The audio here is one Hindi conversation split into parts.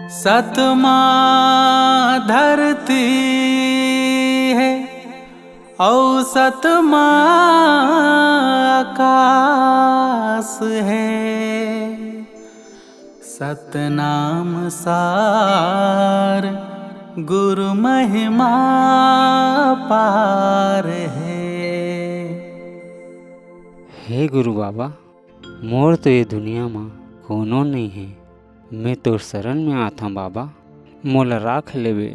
सतमा धरती है और सतमा आकाश है। सतनाम सार गुरु महिमा पार है। हे गुरु बाबा, मोर तो ये दुनिया में कोनो नहीं है। मैं तो शरण में आता बाबा, मोला राख लेवे।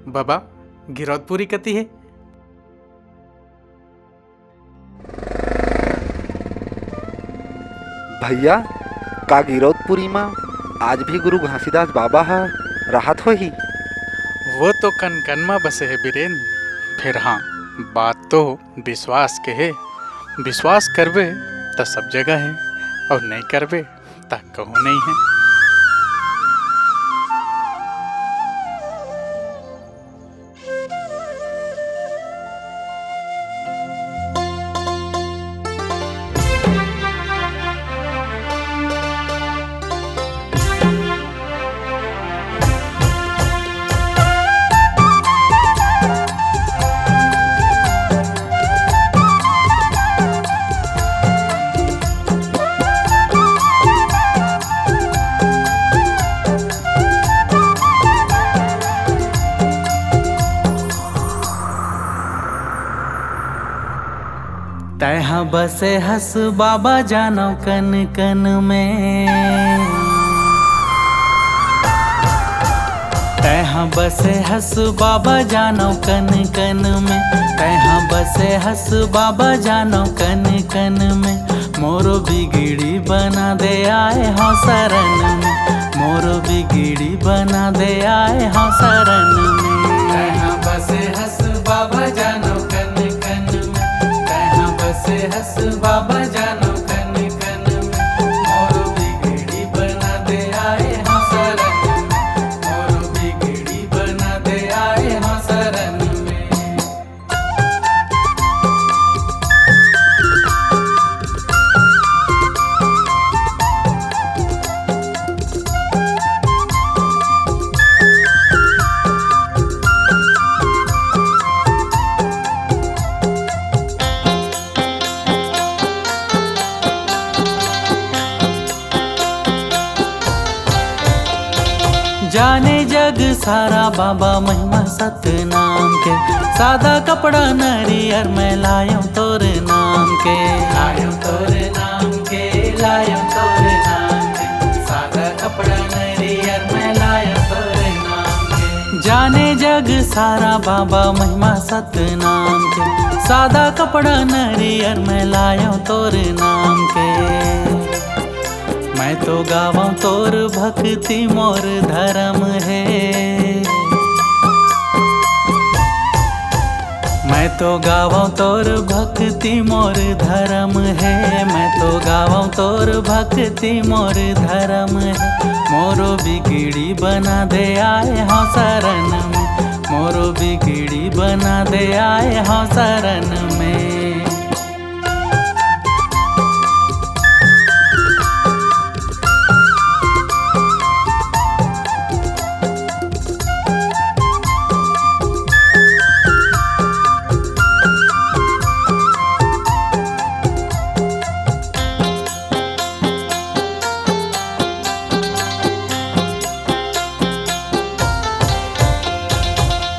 बाबा गिरौदपुरी कती है। भैया का गिरौदपुरी में आज भी गुरु घासीदास बाबा हा राहत होही। वो तो कन कन में बसे है बीरेंद्र। फिर हाँ, बात तो विश्वास के है। विश्वास करबे तो सब जगह है और नहीं करबे तो कहूँ नहीं है। तैहा बसे हस बाबा जानो कन कन में। तैहा बसे हस बाबा जानो कन कन में। तैहा बसे हस बाबा जानो कन कन में। मोरो बिगड़ी बना दे आए हो शरण में। मोरो बिगड़ी बना दे आए हो शरण में। तैहा बसे हस बाबा जानो कन कन में। तैहा बसे हस बाबा जानो कन कन में। मोरो बिगड़ी बना दे आए हो शरण में। मोरो बिगड़ी बना दे आए हो शरण में। जाने जग सारा बाबा महिमा सतनाम के। सादा कपड़ा नरियर मैं लायो तोरे नाम के। लायो तोरे नाम के, लायो तोरे नाम के। सादा कपड़ा नरियर मैं लायो तोरे नाम के। जाने जग सारा बाबा महिमा सतनाम के। सादा कपड़ा नरियर मैं लायो तोरे नाम के। मैं तो गावा तोर भक्ति मोर धर्म है। मैं तो गावा तोर भक्ति मोर धर्म है। मैं तो गावा तोर भक्ति मोर धर्म है। मोरो बिगड़ी बना दे आए हो शरण में। मोरो बिगड़ी बना दे आए हो शरण में।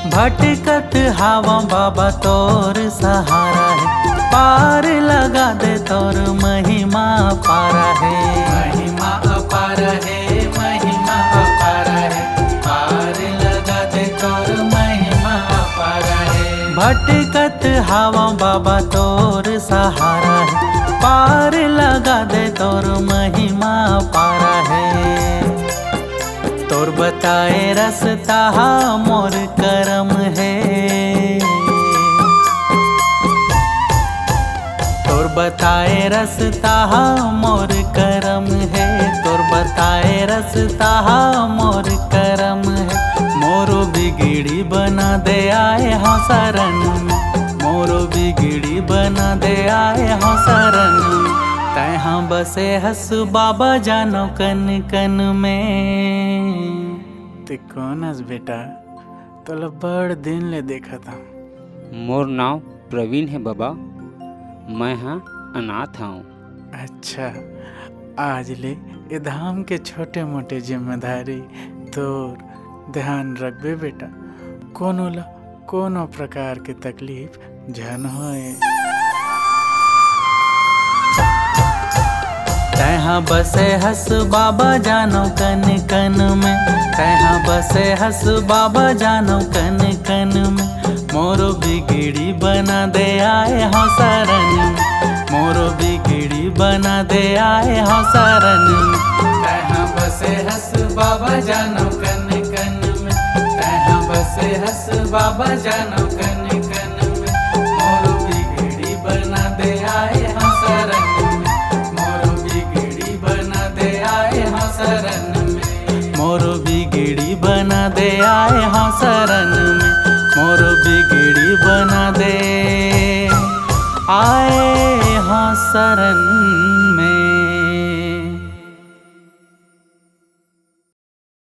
भटकत हवा बाबा तोर सहारा है। पार लगा दे तोर महिमा पारा है। महिमा अपार है, महिमा अपार है। पार लगा दे तोर महिमा अपार है। भटकत हवा बाबा तोर सहारा है। पार लगा दे तोर महिमा पारा है। तोर बताए रास्ता मोर करम है। तोर बताए रास्ता मोर करम है। तोर बताए रास्ता मोर करम है। मोरो बिगड़ी बना दे आए हो शरण में। मोरो बिगड़ी बना दे आए हो शरण में। तहाँ बसे हस बाबा जानो कन कन में। ते कौन हस बेटा, तोला बड़ दिन ले देखा था। मोर नाव प्रवीण है बाबा, मैं हाँ अनाथ हूँ। अच्छा, आज ले ये धाम के छोटे मोटे जिम्मेदारी तोर ध्यान रखबे बेटा। कोनो ला कोनो प्रकार के तकलीफ झन होए। तहाँ बसे हस बाबा जानो कन कन में, तहाँ बसे हस बाबा जानो कन कन में। मोरो बिगड़ी बना दे आए हो शरण में, मोरो बिगड़ी बना दे आए हो शरण में। तहाँ बसे हस बाबा जानो कन कन में, तहाँ बसे हस बाबा जानो कन कन में। मोरो बिगड़ी बना दे आए हो शरण में, मोरो बिगड़ी बना दे आए हो शरण में। मोरो बिगड़ी बना दे आए हो शरण में, मोरो बिगड़ी बना दे आए हो शरण